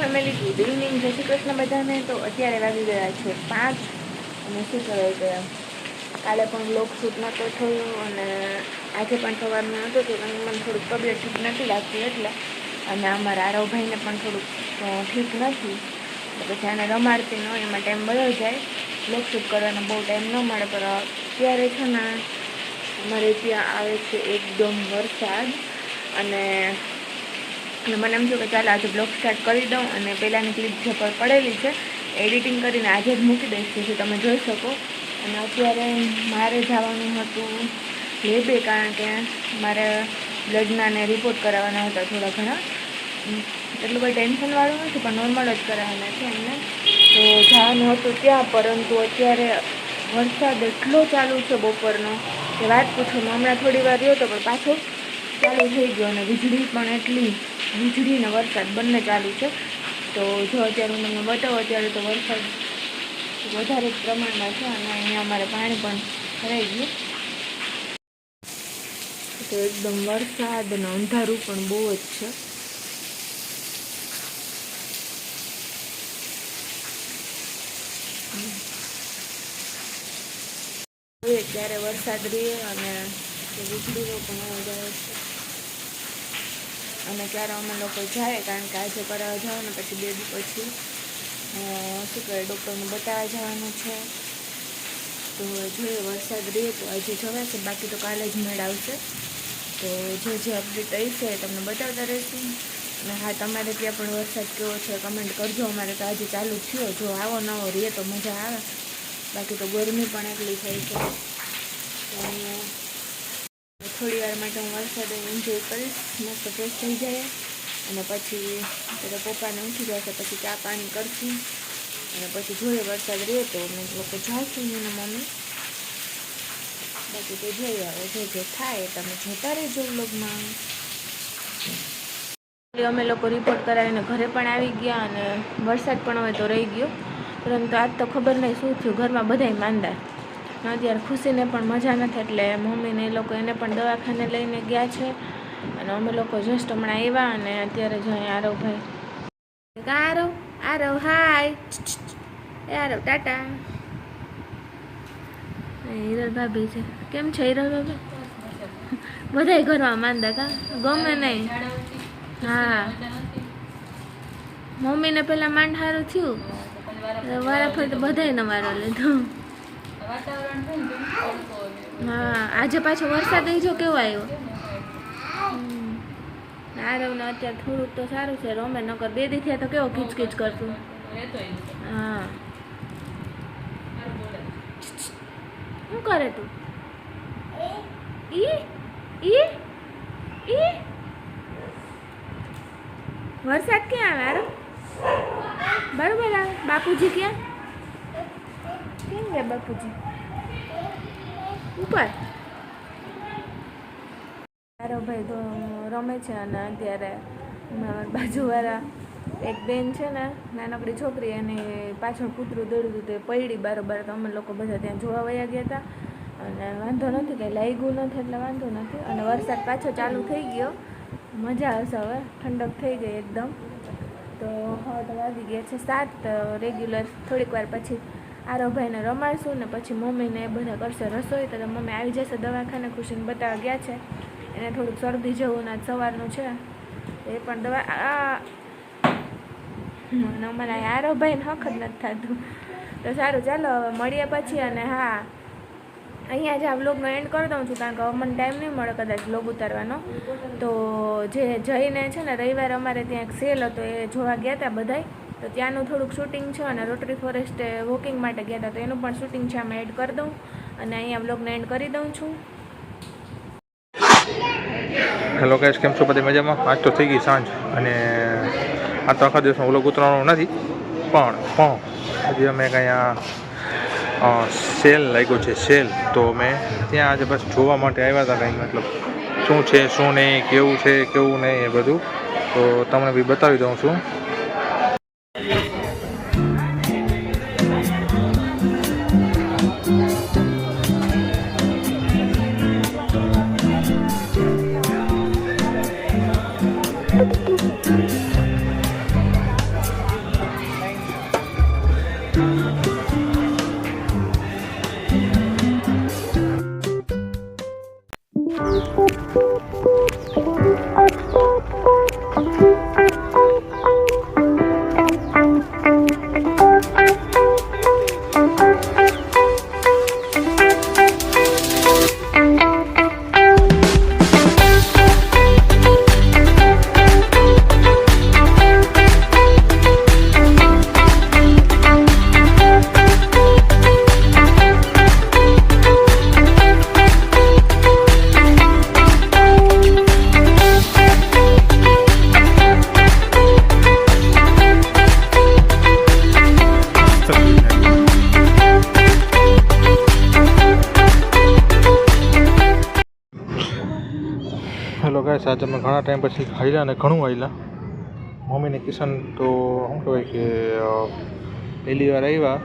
Family, good evening, જય શ્રી કૃષ્ણ બધાને. તો અત્યારે વાગી ગયા છે 5 અને શું કહેવાય કે કાલે પણ બ્લોગ શૂટ નહોતો થયો અને આજે પણ સવારનું નહોતું તો મને થોડુંક તબિયત ઠીક નથી લાગતી એટલે, અને અમારા આરવભાઈને પણ થોડુંક ઠીક નથી તો પછી આને રમાડતી ન હોય એમાં ટાઈમ બધો જાય. બ્લોગ શૂટ કરવાનો બહુ ટાઈમ ન મળે, પણ અત્યારે છે ને અમારે ત્યાં આવે છે એકદમ વરસાદ અને મને એમ થયું કે ચાલો આજે બ્લોગ સ્ટાર્ટ કરી દઉં અને પહેલાંની ક્લિપ જે પર પડેલી છે એડિટિંગ કરીને આજે જ મૂકી દઈશ જેથી તમે જોઈ શકો. અને અત્યારે મારે જવાનું હતું લેબે, કારણ કે મારે બ્લડના રિપોર્ટ કરાવવાના હતા થોડા ઘણા. એટલું કોઈ ટેન્શનવાળું નથી પણ નોર્મલ જ કરાવવાના છે એમને, તો જવાનું હતું ત્યાં. પરંતુ અત્યારે વરસાદ એટલો ચાલુ છે બપોરનો કે વાત પૂછો. હમણાં થોડી વાર રહ્યો હતો પણ પાછો ચાલુ થઈ ગયો અને વીજળી પણ એટલી, વીજળી ને વરસાદ બંને ચાલુ છે. તો જો અત્યારે હું તમને બતાવું, અત્યારે તો વરસાદ વધારે જ પ્રમાણમાં છે અને અહીંયા અમારે પાણી પણ ભરાઈ ગયું. તો એકદમ વરસાદ અને અંધારું પણ બહુ જ છે. ત્યારે વરસાદ રહે અને વીજળીનો પણ અવાજ આવે છે અને ત્યારે અમે લોકો જાય, કારણ કે આજે કરાવવા જવાનું પછી 2 દિવસ પછી શું કહે ડૉક્ટરને બતાવવા જવાનું છે. તો જોઈએ વરસાદ રહે તો આજે જવાશે, બાકી તો કાલે જ મેળ આવશે. તો જે અપડેટ આવી છે એ તમને બતાવતા રહીશું. અને હા, તમારે ત્યાં પણ વરસાદ કેવો છે કમેન્ટ કરજો. અમારે તો આજે ચાલુ થયો, જો આવો નવો રહે તો મજા આવે, બાકી તો ગરમી પણ એટલી થઈ છે. તો થોડી વાર માટે હું વરસાદ એન્જોય કરીશ, મસ્ત ફ્રેશ થઈ જાય અને પછી ત્યારે પપ્પાને ઉઠી જશે, પછી ચા પાણી કરશું અને પછી જોઈએ વરસાદ રહે તો અમે લોકો જાશું ને મમ્મી. બાકી તો જોઈએ હવે જે થાય તમે જોતા રહેજો વ્લોગમાં. અમે લોકો રિપોર્ટ કરાવીને ઘરે પણ આવી ગયા અને વરસાદ પણ હવે તો રહી ગયો, પરંતુ આજ તો ખબર નહીં શું થયું, ઘરમાં બધાય માંદા. અત્યારે ખુશીને પણ મજા નથી એટલે મમ્મીને એ લોકો એને પણ દવાખાને લઈને ગયા છે અને અમે લોકો જસ્ટ હમણાં આવ્યા. અને અત્યારે જો અહીં આરવભાઈ, આરવ હાય, એ આરવ ટાટા. હિરલ ભાભી છે. કેમ છે હિરલ ભાભી? બધાય ઘરમાં માંદા કા ગમે નહીં. હા, મમ્મીને પેલા માંડ સારું થયું, વારા ફરતે બધાને વારો લીધો. હા, આજે પાછો વરસાદ જો કેવો આવ્યો. આરવને અત્યારે થોડુંક તો સારું છે, રમે, નકર 2 દી થયા તો કેવો ખીચકીચ કરતું. હા, શું કરે તું? વરસાદ ક્યાં આવે આરવ? બરોબર આવે. બાપુજી ક્યાં? કેમ ગયા બાપુજી? ઉપર. આરવભાઈ તો રમે છે અને અત્યારે બાજુવાળા એક બેન છે ને, નાનકડી છોકરી, એની પાછળ કૂતરું દોડ્યું તે પડી બારોબાર. તો અમે લોકો બધા ત્યાં જોવા વયા ગયા હતા અને વાંધો નથી, કંઈ લાગ્યું નથી એટલે વાંધો નથી. અને વરસાદ પાછો ચાલુ થઈ ગયો, મજા આવશે હવે, ઠંડક થઈ ગઈ એકદમ. તો હવે તો વાગી ગયા છે 7. રેગ્યુલર થોડીક વાર પછી આરવભાઈને રમાડશું ને પછી મમ્મીને એ બધા કરશે રસોઈ. તો મમ્મી આવી જશે દવાખાને, ખુશીને બતાવવા ગયા છે, એને થોડુંક શરદી જેવું ના સવારનું છે, એ પણ દવા અને અમારા આરવભાઈને હક જ નથી થતું. તો સારું, ચાલો હવે મળીએ પછી. અને હા, અહીંયા જ આ વ્લોગનો એન્ડ કરી દઉં છું, કારણ કે મને ટાઈમ નહીં મળે કદાચ વ્લોગ ઉતારવાનો. તો જે જઈને છે ને રવિવારે અમારે ત્યાં એક સેલ હતો એ જોવા ગયા હતા બધાય, તો ત્યાંનું થોડુંક શૂટિંગ છે અને રોટરી ફોરેસ્ટે વોકિંગ માટે ગયા હતા તો એનું પણ શૂટિંગ છે, આમાં એડ કરી દઉં અને અહીંયા વ્લોગને એન્ડ કરી દઉં છું. હેલો ગાઈસ, કેમ છો બધા? મજામાં? આજ તો થઈ ગઈ સાંજ અને આ તો આખા દિવસમાં વ્લોગ ઉતરવાનો નથી, પણ હજી અમે અહીંયા સેલ લાગ્યો છે સેલ, તો મેં ત્યાં આજે બસ જોવા માટે આવ્યા હતા, કંઈ મતલબ શું છે શું નહીં, કેવું છે કેવું નહીં એ બધું, તો તમને બી બતાવી દઉં છું. હેલો ગાઈસ, આજે અમે ઘણા ટાઈમ પછી ખાઈલા અને ઘણું આવેલા. મમ્મીને કિશન તો શું કહેવાય કે પહેલી વાર આવ્યા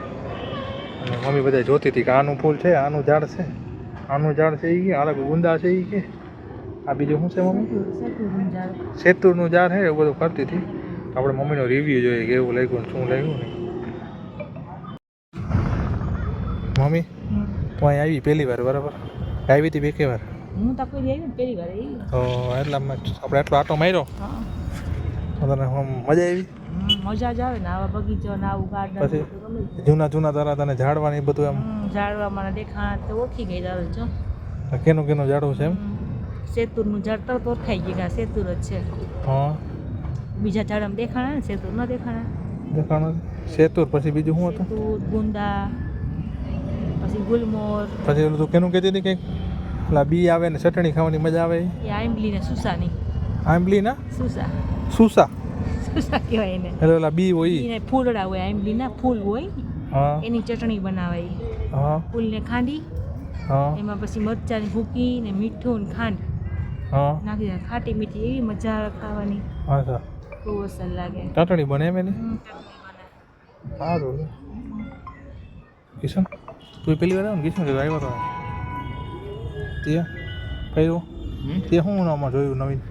અને મમ્મી બધા જોતી હતી કે આનું ફૂલ છે, આનું ઝાડ છે, આનું ઝાડ છે એ કે અલગ ગુંદા છે એ કે આ બીજું શું છે મમ્મી? સેતુરનું ઝાડ છે એવું બધું કરતી હતી. આપણે મમ્મીનો રિવ્યૂ જોઈએ કે એવું લાગ્યું ને શું લાગ્યું નહીં. મમ્મી તું અહીં આવી પહેલી વાર બરાબર? આવી હતી બે કે વાર? હું તો કોઈ આવી પહેલી વાર આવી. તો એટલામાં આપણે આટલો આટો માર્યો તો તને મજા આવી? મજા જ આવે ને આવા બગીચો ને આવું ગાર્ડન. પછી જૂના જૂના તારા તને ઝાડવા ને બધું એમ ઝાડવા મને દેખાણ તો ઓળખી ગઈ તારે જો. કેનું કેનું ઝાડવું છે એમ? સેતુરનું ઝાડ તરત ઓળખાઈ ગયું કે આ સેતુર જ છે. હા, બીજા ઝાડમાં દેખાણા ને સેતુર ન દેખાણા. દેખાણું સેતુર. પછી બીજું શું હતું? સેતુર, ગુંદા, પછી ગુલમોર. પછી ઓલું તું કેનું કહેતી હતી કંઈક પેલા બી આવે ને ચટણી ખાવાની મજા આવે? એ આંબલી ને સુસાની. આંબલી ના સુસા સુસા સુસા કહેવાય એને. એટલે ઓલા બી હોય એને ફૂલડા હોય, આંબલી ના ફૂલ હોય હા એની ચટણી બનાવાય. હા ફૂલને ખાંડી હા એમાં પછી મરચાંની ભૂકી ને મીઠું ને ખાંડ હા નાખી દે. ખાટી મીઠી એવી મજા આવે ખાવાની, અચ્છા. બહુ અસર લાગે. ચટણી બને એમ એની? ચટણી બને. સારું. કિશન તું પેલી વાર આવ્યો ને? કિશન આવ્યો તો તે કયું તે શું નામાં જોયું નવીન?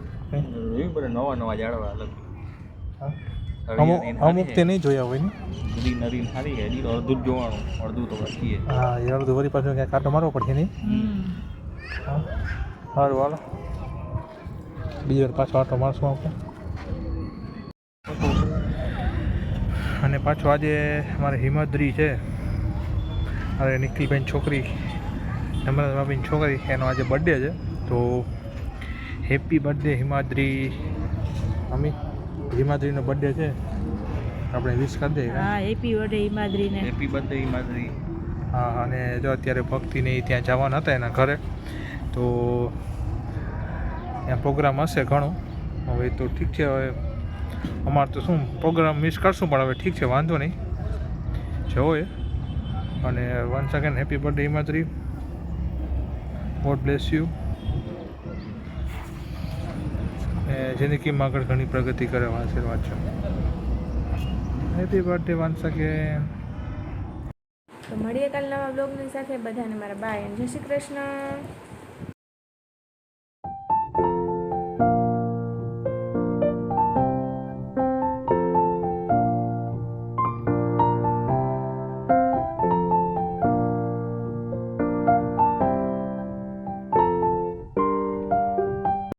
નવા નવા ઝાડવા અલગ. અમુક તે નહીં જોયા હોય ને. નદી નદી સારી છે, હજી તો અડધું જ જોવાનું, અડધું તો બાકી છે. હા, એ અડધું વળી પાછું ક્યાંક કાંટો મારવો પડશે નહીં? હા, સારું હાલો બીજી વાર પાછો આટો મારશું આપણે. અને પાછો આજે મારે હિમાદ્રી છે, અરે નિખિલબેન છોકરી, નમ્રતા ભાભીની છોકરી, એનો આજે બર્થડે છે. તો હેપી બર્થડે હિમાદ્રી. મમ્મી હિમાદ્રીનો બર્થડે છે, આપણે વિશ કરી દઈએ. હા, હેપી બર્થડે હિમાદ્રીને. Happy birthday Himadri. હા, અને જો અત્યારે ભક્તિને ત્યાં જવાના હતા એના ઘરે, તો ત્યાં પ્રોગ્રામ હશે ઘણું. હવે તો ઠીક છે, હવે અમારે તો શું પ્રોગ્રામ મિસ કરશું, પણ હવે ઠીક છે, વાંધો નહીં, જવો એ. અને once again happy birthday Himadri, God bless you. જિંદગીમાં આગળ ઘણી પ્રગતિ કરે, આશીર્વાદ છે. Happy birthday once again. તો મળીએ કાલ નવા બ્લોગની સાથે. બધાને મારા બાય અને જય શ્રી કૃષ્ણ.